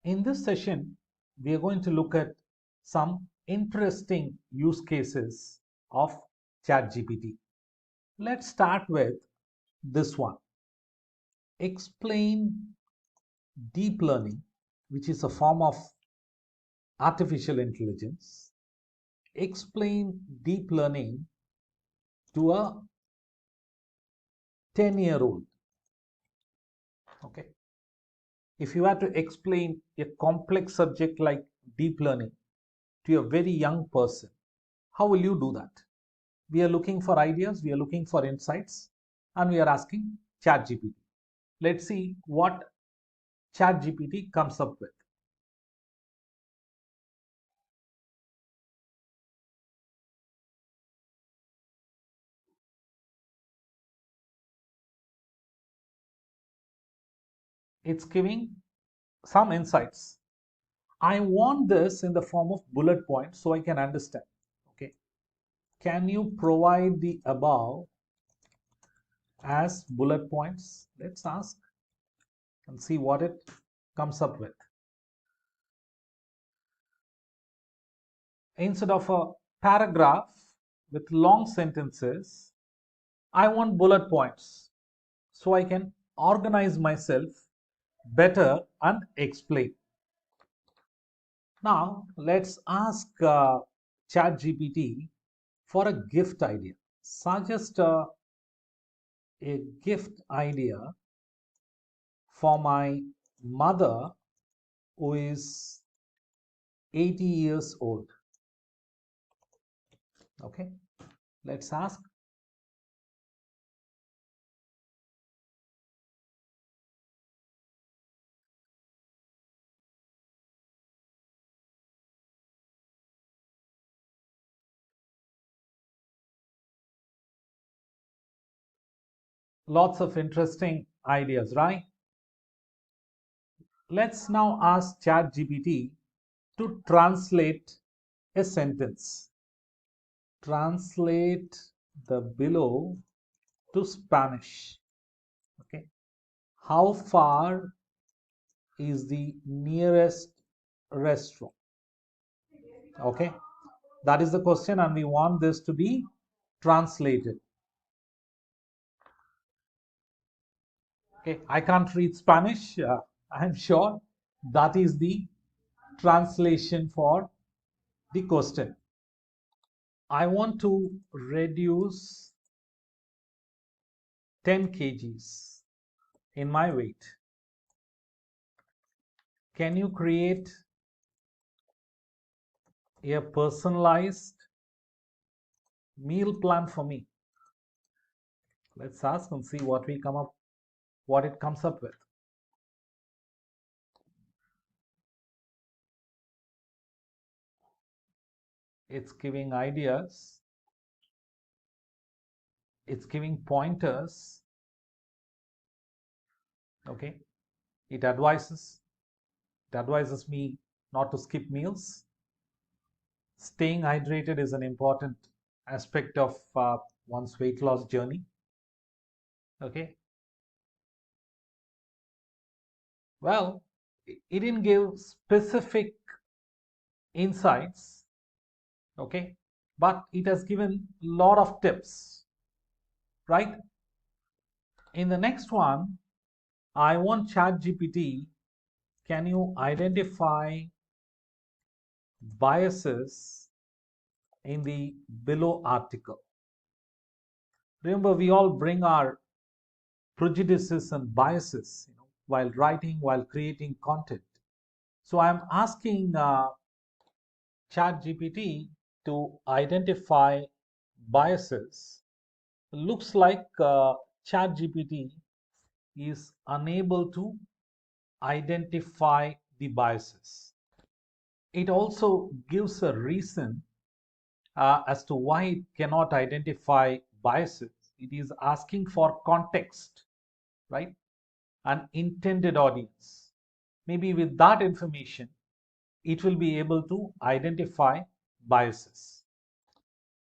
In this session, we are going to look at some interesting use cases of ChatGPT. Let's start with this one. Explain deep learning, which is a form of artificial intelligence. Explain deep learning to a 10-year-old. Okay. If you had to explain a complex subject like deep learning to a very young person, how will you do that? We are looking for ideas, we are looking for insights, and we are asking ChatGPT. Let's see what ChatGPT comes up with. It's giving some insights. I want this in the form of bullet points so I can understand. Okay. Can you provide the above as bullet points? Let's ask and see what it comes up with. Instead of a paragraph with long sentences, I want bullet points so I can organize myself better and explain. Now, let's ask ChatGPT for a gift idea. Suggest a gift idea for my mother who is 80 years old. Okay, let's ask. Lots of interesting ideas, right? Let's now ask ChatGPT to translate a sentence. Translate the below to Spanish. Okay. How far is the nearest restaurant? Okay. That is the question, and we want this to be translated. Okay. I can't read Spanish. I'm sure that is the translation for the question. I want to reduce 10 kgs in my weight. Can you create a personalized meal plan for me? Let's ask and see what it comes up with. It's giving ideas, it's giving pointers. Okay, it advises me not to skip meals. Staying hydrated is an important aspect of one's weight loss journey. Okay, well, it didn't give specific insights. Okay, but it has given a lot of tips, right? In the next one, I want ChatGPT, can you identify biases in the below article? Remember, we all bring our prejudices and biases, while writing, while creating content. So I'm asking ChatGPT to identify biases. Looks like ChatGPT is unable to identify the biases. It also gives a reason as to why it cannot identify biases. It is asking for context, right? An intended audience. Maybe with that information, it will be able to identify biases.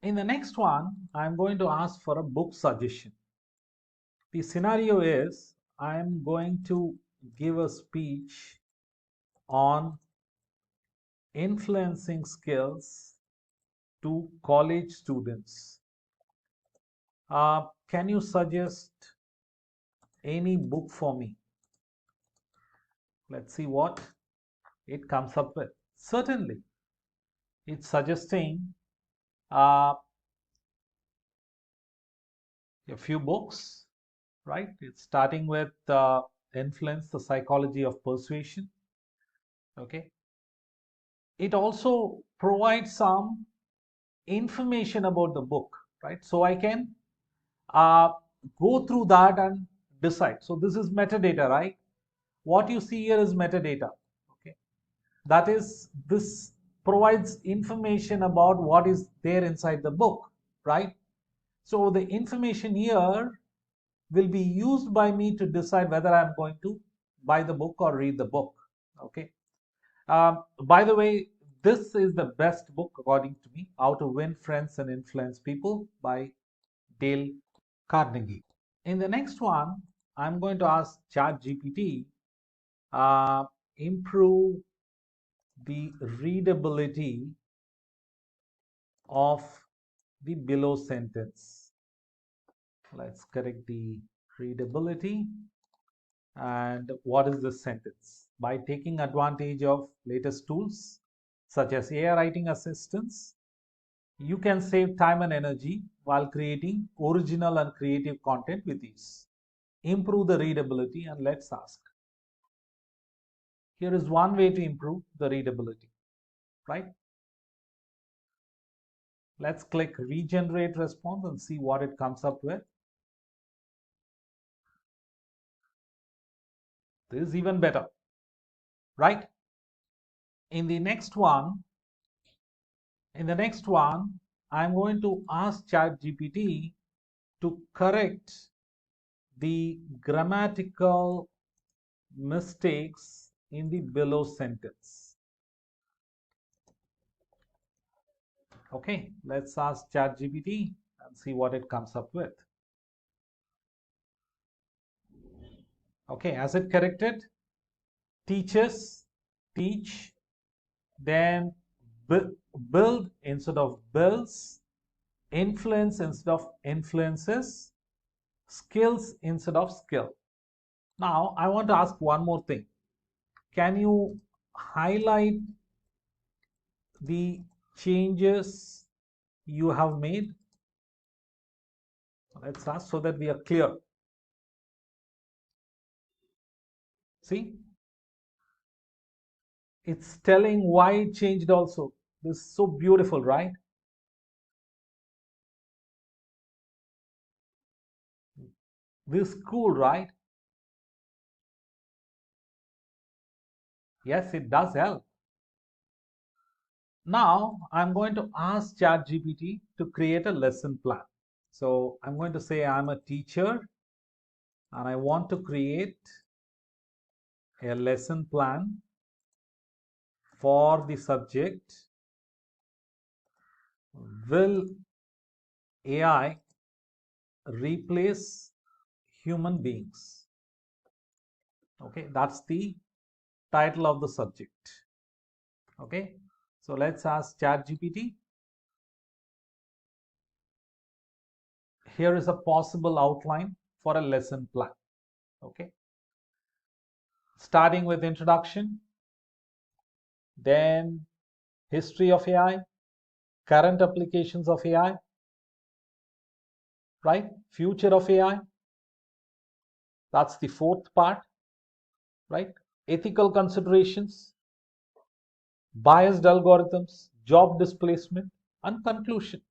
In the next one, I'm going to ask for a book suggestion. The scenario is I'm going to give a speech on influencing skills to college students. Can you suggest any book for me? Let's see what it comes up with. Certainly, it's suggesting uh, a few books, right? It's starting with Influence, the Psychology of Persuasion. Okay. It also provides some information about the book, right? So I can uh, go through that and decide. So this is metadata, right? What you see here is metadata. Okay. That is, this provides information about what is there inside the book, right? So the information here will be used by me to decide whether I'm going to buy the book or read the book. Okay. By the way, this is the best book according to me, How to Win Friends and Influence People by Dale Carnegie. In the next one, I'm going to ask ChatGPT, improve the readability of the below sentence. Let's correct the readability. And what is this sentence? By taking advantage of latest tools such as AI writing assistants, you can save time and energy while creating original and creative content with ease. Improve the readability, and let's ask. Here is one way to improve the readability, right? Let's click regenerate response and see what it comes up with. This is even better, right? In the next one, I'm going to ask ChatGPT to correct the grammatical mistakes in the below sentence. Okay, let's ask ChatGPT and see what it comes up with. Okay, has it corrected? Teaches, teach, then build instead of builds, influence instead of influences, skills instead of skill. Now, I want to ask one more thing. Can you highlight the changes you have made? Let's ask so that we are clear. See, it's telling why it changed also. This is so beautiful, right? This is cool, right? Yes, it does help. Now, I'm going to ask ChatGPT to create a lesson plan. So I'm going to say I'm a teacher and I want to create a lesson plan for the subject. Will AI replace human beings? Okay, that's the title of the subject. Okay, so let's ask ChatGPT. Here is a possible outline for a lesson plan. Okay, starting with introduction, then history of AI, current applications of AI, right? Future of AI. That's the fourth part, right? Ethical considerations, biased algorithms, job displacement, and conclusion.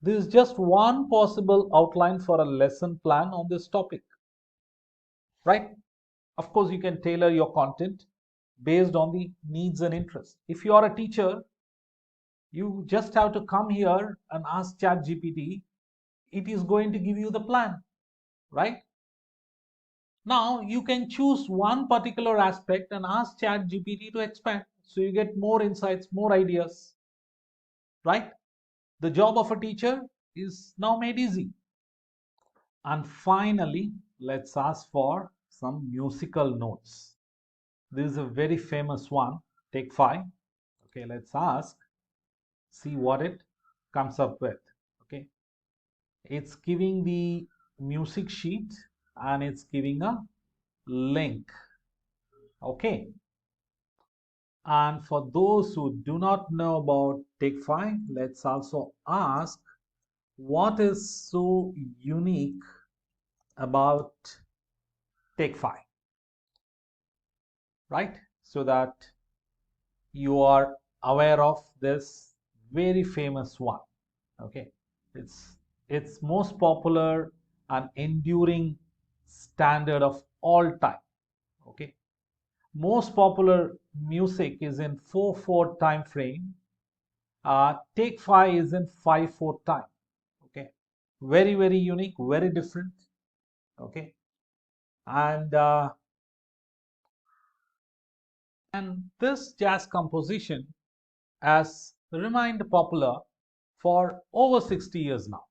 This is just one possible outline for a lesson plan on this topic, right? Of course, you can tailor your content based on the needs and interests. If you are a teacher, you just have to come here and ask ChatGPT. It is going to give you the plan, right? Now you can choose one particular aspect and ask ChatGPT to expand. So you get more insights, more ideas, right? The job of a teacher is now made easy. And finally, let's ask for some musical notes. This is a very famous one. Take five. Okay, let's ask, see what it comes up with. Okay, it's giving the music sheet and it's giving a link. Okay, and for those who do not know about Take5, let's also ask what is so unique about Take5, right? So that you are aware of this very famous one. Okay, it's most popular and enduring standard of all time. Okay, most popular music is in 4/4 time frame. Take five is in 5/4 time. Okay, very unique, very different. Okay, and this jazz composition has remained popular for over 60 years now.